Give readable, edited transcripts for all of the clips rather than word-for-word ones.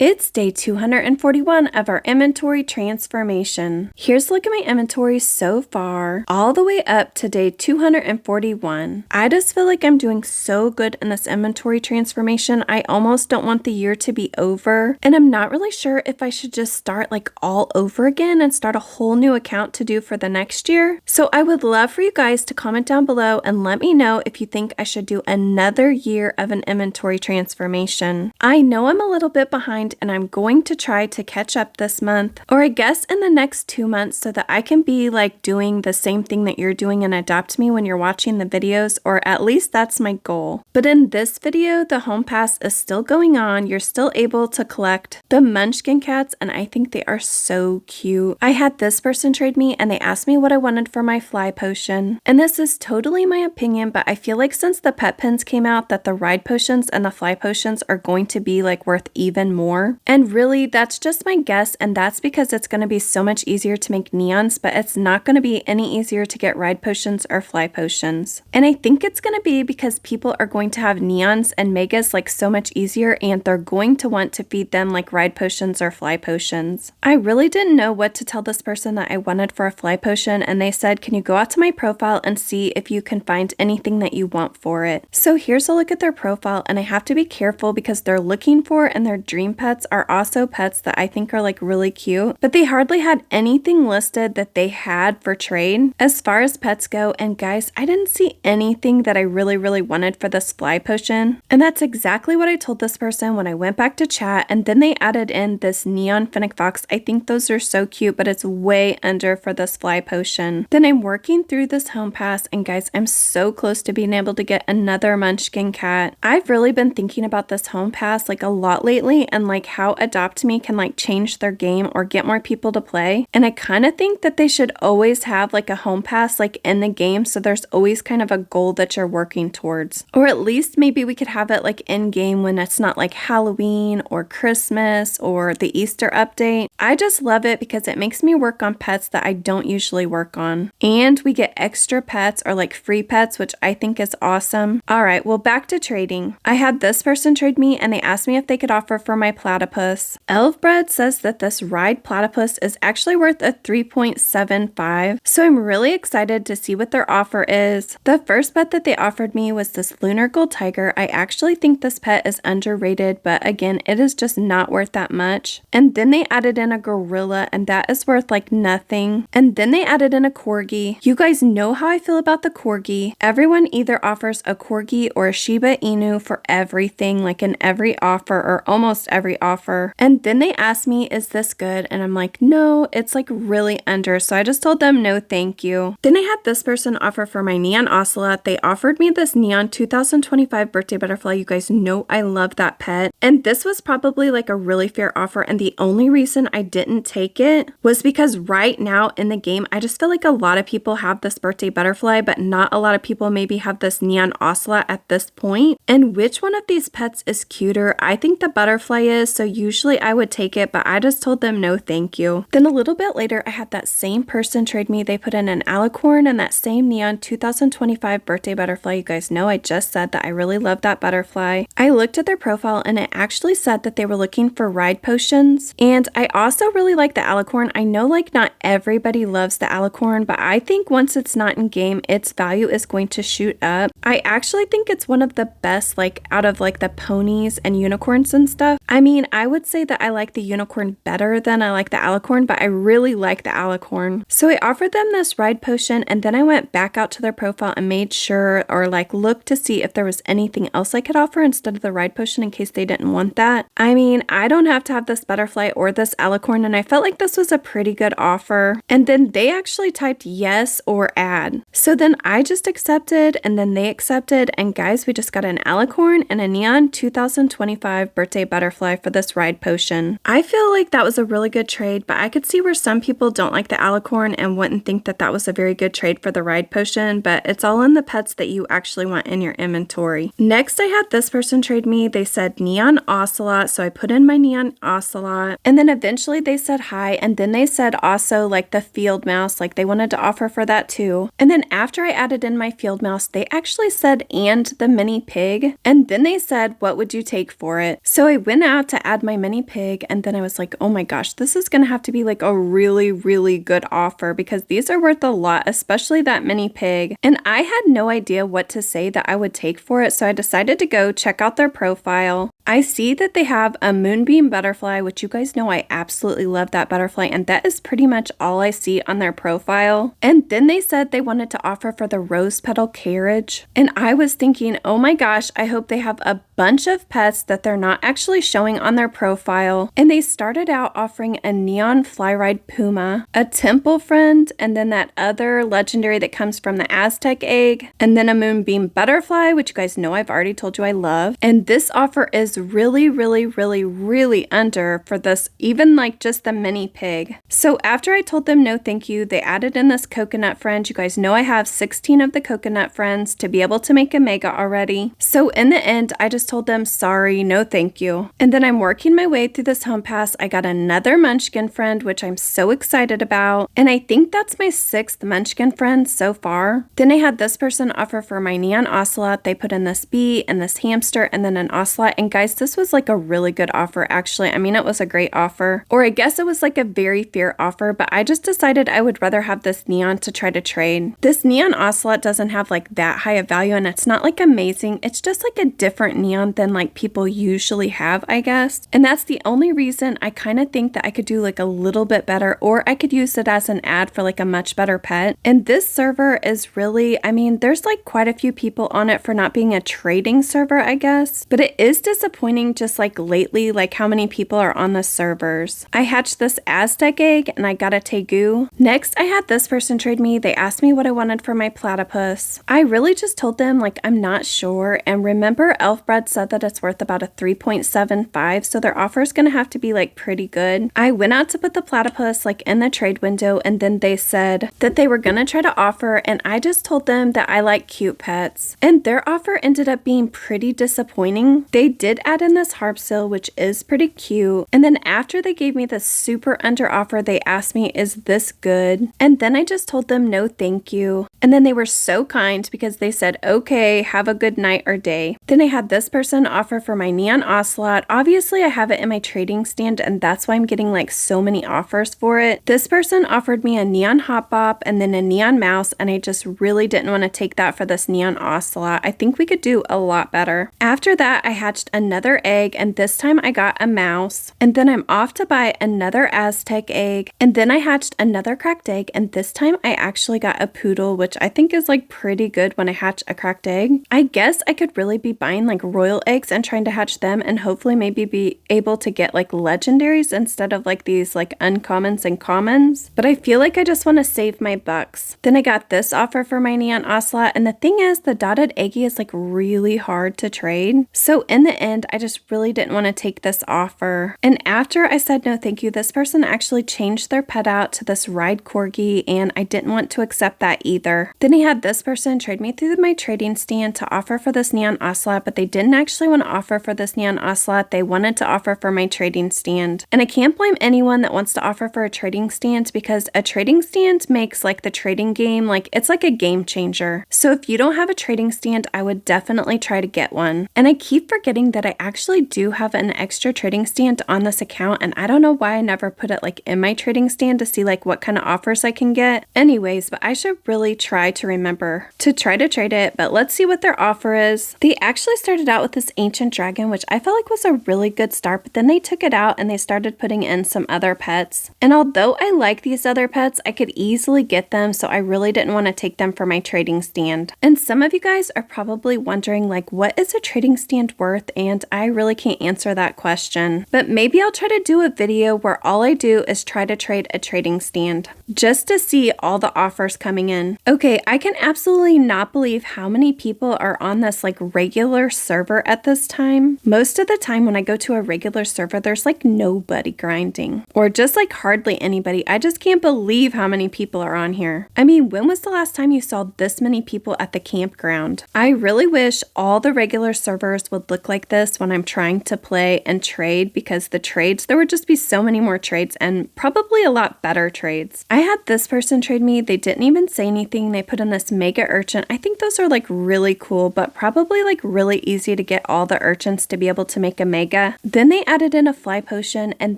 It's day 241 of our inventory transformation. Here's a look at my inventory so far, all the way up to day 241. I just feel like I'm doing so good in this inventory transformation. I almost don't want the year to be over, and I'm not really sure if I should just start like all over again and start a whole new account to do for the next year. So I would love for you guys to comment down below and let me know if you think I should do another year of an inventory transformation. I know I'm a little bit behind and I'm going to try to catch up this month, or I guess in the next 2 months, so that I can be like doing the same thing that you're doing in AdoptMe when you're watching the videos, or at least that's my goal. But in this video, the home pass is still going on. You're still able to collect the Munchkin cats, and I think they are so cute. I had this person trade me and they asked me what I wanted for my fly potion. And this is totally my opinion, but I feel like since the pet pins came out that the ride potions and the fly potions are going to be like worth even more. And really that's just my guess, and that's because it's going to be so much easier to make neons, but it's not going to be any easier to get ride potions or fly potions. And I think it's going to be because people are going to have neons and megas like so much easier, and they're going to want to feed them like ride potions or fly potions. I really didn't know what to tell this person that I wanted for a fly potion, and they said, can you go out to my profile and see if you can find anything that you want for it? So here's a look at their profile, and I have to be careful because they're looking for and their dream pets are also pets that I think are like really cute, but they hardly had anything listed that they had for trade as far as pets go. And guys, I didn't see anything that I really wanted for this fly potion, and that's exactly what I told this person when I went back to chat. And then they added in this neon fennec fox. I think those are so cute, but it's way under for this fly potion. Then I'm working through this home pass, and guys, I'm so close to being able to get another Munchkin cat. I've really been thinking about this home pass like a lot lately, and like how AdoptMe can like change their game or get more people to play. And I kind of think that they should always have like a home pass like in the game, so there's always kind of a goal that you're working towards. Or at least maybe we could have it like in game when it's not like Halloween or Christmas or the Easter update. I just love it because it makes me work on pets that I don't usually work on. And we get extra pets or like free pets, which I think is awesome. All right, well, back to trading. I had this person trade me and they asked me if they could offer for my platypus. Elfbread says that this ride platypus is actually worth a 3.75. So I'm really excited to see what their offer is. The first pet that they offered me was this lunar gold tiger. I actually think this pet is underrated, but again, it is just not worth that much. And then they added in a gorilla, and that is worth like nothing. And then they added in a corgi. You guys know how I feel about the corgi. Everyone either offers a corgi or a Shiba Inu for everything, like in every offer or almost every offer. And then they asked me, is this good? And I'm like, no, it's like really under. So I just told them no thank you. Then I had this person offer for my neon ocelot. They offered me this neon 2025 birthday butterfly. You guys know I love that pet. And this was probably like a really fair offer, and the only reason I didn't take it was because right now in the game, I just feel like a lot of people have this birthday butterfly, but not a lot of people maybe have this neon ocelot at this point. And which one of these pets is cuter? I think the butterfly is, so usually I would take it, but I just told them no thank you. Then a little bit later, I had that same person trade me. They put in an alicorn and that same neon 2025 birthday butterfly. You guys know I just said that I really love that butterfly. I looked at their profile and it actually said that they were looking for ride potions, and I also really like the alicorn. I know like not everybody loves the alicorn, but I think once it's not in game, its value is going to shoot up. I actually think it's one of the best like out of like the ponies and unicorns and stuff. I mean, I would say that I like the unicorn better than I like the alicorn, but I really like the alicorn. So I offered them this ride potion, and then I went back out to their profile and made sure or like looked to see if there was anything else I could offer instead of the ride potion in case they didn't want that. I mean, I don't have to have this butterfly or this alicorn, and I felt like this was a pretty good offer. And then they actually typed yes or add. So then I just accepted, and then they accepted, and guys, we just got an alicorn and a neon 2025 birthday butterfly for this ride potion. I feel like that was a really good trade, but I could see where some people don't like the alicorn and wouldn't think that that was a very good trade for the ride potion, but it's all in the pets that you actually want in your inventory. Next, I had this person trade me. They said neon ocelot, so I put in my neon ocelot, and then eventually they said hi, and then they said also like the field mouse, like they wanted to offer for that too. And then after I added in my field mouse, they actually said and the mini pig, and then they said what would you take for it. So I went out to add my mini pig, and then I was like, oh my gosh, this is gonna have to be like a really, really good offer because these are worth a lot, especially that mini pig. And I had no idea what to say that I would take for it, so I decided to go check out their profile. I see that they have a moonbeam butterfly, which you guys know I absolutely love that butterfly, and that is pretty much all I see on their profile. And then they said they wanted to offer for the rose petal carriage. And I was thinking, oh my gosh, I hope they have a bunch of pets that they're not actually showing on their profile. And they started out offering a neon flyride puma, a temple friend, and then that other legendary that comes from the Aztec egg, and then a moonbeam butterfly, which you guys know I've already told you I love. And this offer is really, really, really, really under for this, even like just the mini pig. So after I told them no thank you, they added in this coconut friend. You guys know I have 16 of the coconut friends to be able to make a mega already. So in the end, I just told them sorry, no thank you. And then I'm working my way through this home pass. I got another munchkin friend, which I'm so excited about. And I think that's my 6th munchkin friend so far. Then I had this person offer for my neon ocelot. They put in this bee and this hamster and then an ocelot. And guys, this was like a really good offer actually. I mean, it was a great offer. Or I guess it was like a very fair offer, but I just decided I would rather have this neon to try to trade. This neon ocelot doesn't have like that high of value and it's not like amazing. It's just like a different neon than like people usually have, I guess. And that's the only reason I kind of think that I could do like a little bit better, or I could use it as an ad for like a much better pet. And this server is really, I mean, there's like quite a few people on it for not being a trading server, I guess. But it is disappointing just like lately, like how many people are on the servers. I hatched this Aztec egg and I got a tegu. Next, I had this person trade me. They asked me what I wanted for my platypus. I really just told them like I'm not sure. And remember, Elfbred said that it's worth about a 3.75, so their offer is gonna have to be like pretty good. I went out to put the platypus like in the trade window, and then they said that they were gonna try to offer, and I just told them that I like cute pets. And their offer ended up being pretty disappointing. They did add in this harpsil, which is pretty cute. And then after they gave me this super under offer, they asked me, is this good? And then I just told them no thank you. And then they were so kind because they said, okay, have a good night or day. Then I had this person offer for my neon ocelot. Obviously I have it in my trading stand and that's why I'm getting like so many offers for it. This person offered me a neon hop bop and then a neon mouse, and I just really didn't want to take that for this neon ocelot. I think we could do a lot better. After that, I hatched another egg, and this time I got a mouse. And then I'm off to buy another Aztec egg, and then I hatched another cracked egg, and this time I actually got a poodle, which I think is like pretty good when I hatch a cracked egg. I guess I could really be buying like royal eggs and trying to hatch them and hopefully maybe be able to get like legendaries instead of like these like uncommons and commons. But I feel like I just want to save my bucks. Then I got this offer for my neon ocelot, and the thing is the dotted eggie is like really hard to trade. So in the end, I just really didn't want to take this offer. And after I said no thank you, this person actually changed their pet out to this ride corgi, and I didn't want to accept that either. Then he had this person trade me through my trading stand to offer for this neon ocelot, but they didn't actually want to offer for this neon ocelot. They wanted to offer for my trading stand. And I can't blame anyone that wants to offer for a trading stand, because a trading stand makes like the trading game, like it's like a game changer. So if you don't have a trading stand, I would definitely try to get one. And I keep forgetting that I actually do have an extra trading stand on this account, and I don't know why I never put it like in my trading stand to see like what kind of offers I can get. Anyways, but I should really try to remember to try to trade it, but let's see what their offer is. They actually started out with this ancient dragon, which I felt like was a really good start, but then they took it out and they started putting in some other pets. And although I like these other pets, I could easily get them, so I really didn't want to take them for my trading stand. And some of you guys are probably wondering like, what is a trading stand worth? And I really can't answer that question. But maybe I'll try to do a video where all I do is try to trade a trading stand, just to see all the offers coming in. Okay, I can absolutely not believe how many people are on this like regular server at this time. Most of the time when I go to a regular server, there's like nobody grinding, or just like hardly anybody. I just can't believe how many people are on here. I mean, when was the last time you saw this many people at the campground? I really wish all the regular servers would look like this when I'm trying to play and trade, because the trades, there would just be so many more trades and probably a lot better trades. I had this person trade me. They didn't even say anything. thing, they put in this mega urchin. I think those are like really cool, but probably like really easy to get all the urchins to be able to make a mega. Then they added in a fly potion, and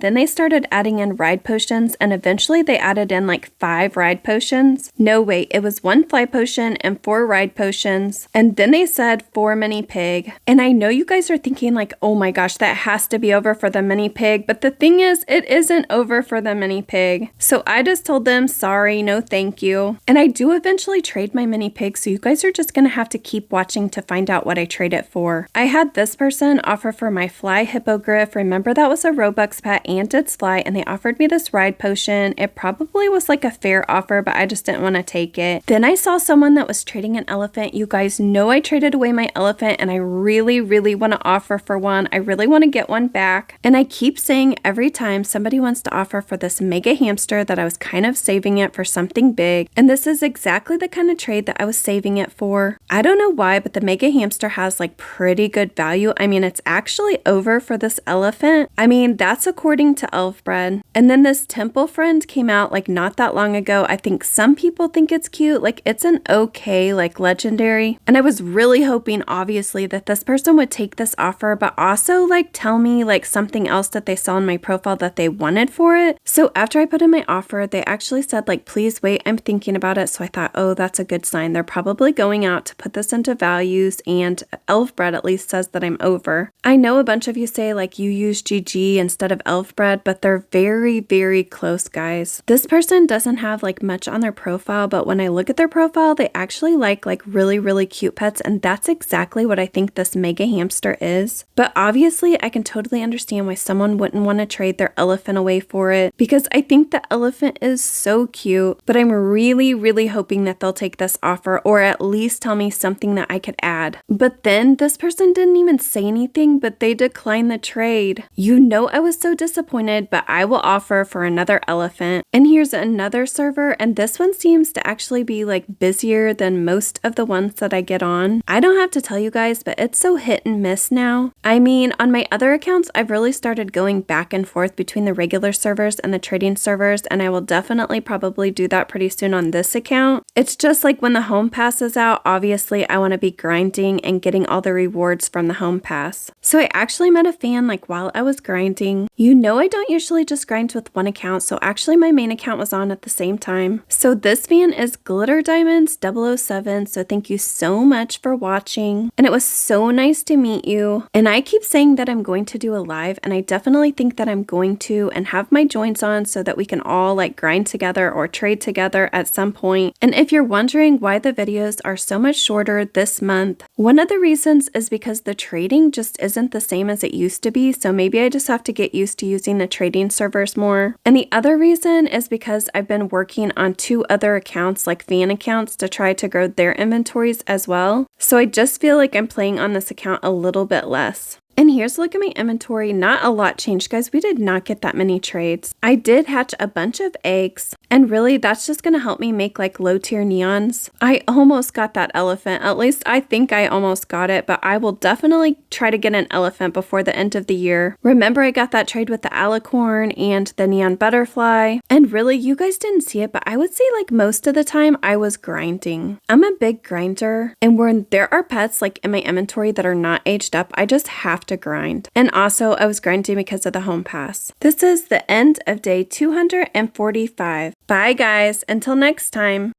then they started adding in ride potions, and eventually they added in like 5 ride potions. No, wait, it was 1 fly potion and 4 ride potions. And then they said 4 mini pig. And I know you guys are thinking like, oh my gosh, that has to be over for the mini pig. But the thing is, it isn't over for the mini pig. So I just told them, sorry, no thank you. And I do eventually trade my mini pig, so you guys are just going to have to keep watching to find out what I trade it for. I had this person offer for my fly hippogriff. Remember, that was a Robux pet and its fly, and they offered me this ride potion. It probably was like a fair offer, but I just didn't want to take it. Then I saw someone that was trading an elephant. You guys know I traded away my elephant, and I really want to offer for one. I really want to get one back. And I keep saying every time somebody wants to offer for this mega hamster that I was kind of saving it for something big. And this is exactly the kind of trade that I was saving it for. I don't know why, but the mega hamster has like pretty good value. I mean, it's actually over for this elephant. I mean, that's according to Elfbred. And then this temple friend came out like not that long ago. I think some people think it's cute. Like it's an okay, like legendary. And I was really hoping, obviously, that this person would take this offer, but also like tell me like something else that they saw in my profile that they wanted for it. So after I put in my offer, they actually said like, please wait, I'm thinking about it. So I thought, oh, that's a good sign. They're probably going out to put this into values, and Elfbred at least says that I'm over. I know a bunch of you say like you use GG instead of Elfbred, but they're very close, guys. This person doesn't have like much on their profile, but when I look at their profile, they actually like really cute pets, and that's exactly what I think this mega hamster is. But obviously, I can totally understand why someone wouldn't want to trade their elephant away for it, because I think the elephant is so cute, but I'm really hoping that they'll take this offer, or at least tell me something that I could add. But then this person didn't even say anything, but they declined the trade. You know, I was so disappointed, but I will offer for another elephant. And here's another server, and this one seems to actually be like busier than most of the ones that I get on. I don't have to tell you guys, but it's so hit and miss now. I mean, on my other accounts, I've really started going back and forth between the regular servers and the trading servers, and I will definitely probably do that pretty soon on this account. It's just like when the home pass is out, obviously I want to be grinding and getting all the rewards from the home pass. So I actually met a fan like while I was grinding. You know, I don't usually just grind with one account, so actually my main account was on at the same time. So this fan is Glitter Diamonds 007, so thank you so much for watching, and it was so nice to meet you. And I keep saying that I'm going to do a live, and I definitely think that I'm going to, and have my joints on so that we can all like grind together or trade together at some point. And if you're wondering why the videos are so much shorter this month, one of the reasons is because the trading just isn't the same as it used to be, so maybe I just have to get used to using the trading servers more. And the other reason is because I've been working on 2 other accounts, like fan accounts, to try to grow their inventories as well. So I just feel like I'm playing on this account a little bit less. And here's a look at my inventory. Not a lot changed, guys. We did not get that many trades. I did hatch a bunch of eggs, and really that's just going to help me make like low tier neons. I almost got that elephant. At least I think I almost got it, but I will definitely try to get an elephant before the end of the year. Remember, I got that trade with the alicorn and the neon butterfly. And really, you guys didn't see it, but I would say like most of the time I was grinding. I'm a big grinder, and when there are pets like in my inventory that are not aged up, I just have to grind. And also I was grinding because of the home pass. This is the end of day 245. Bye guys, until next time.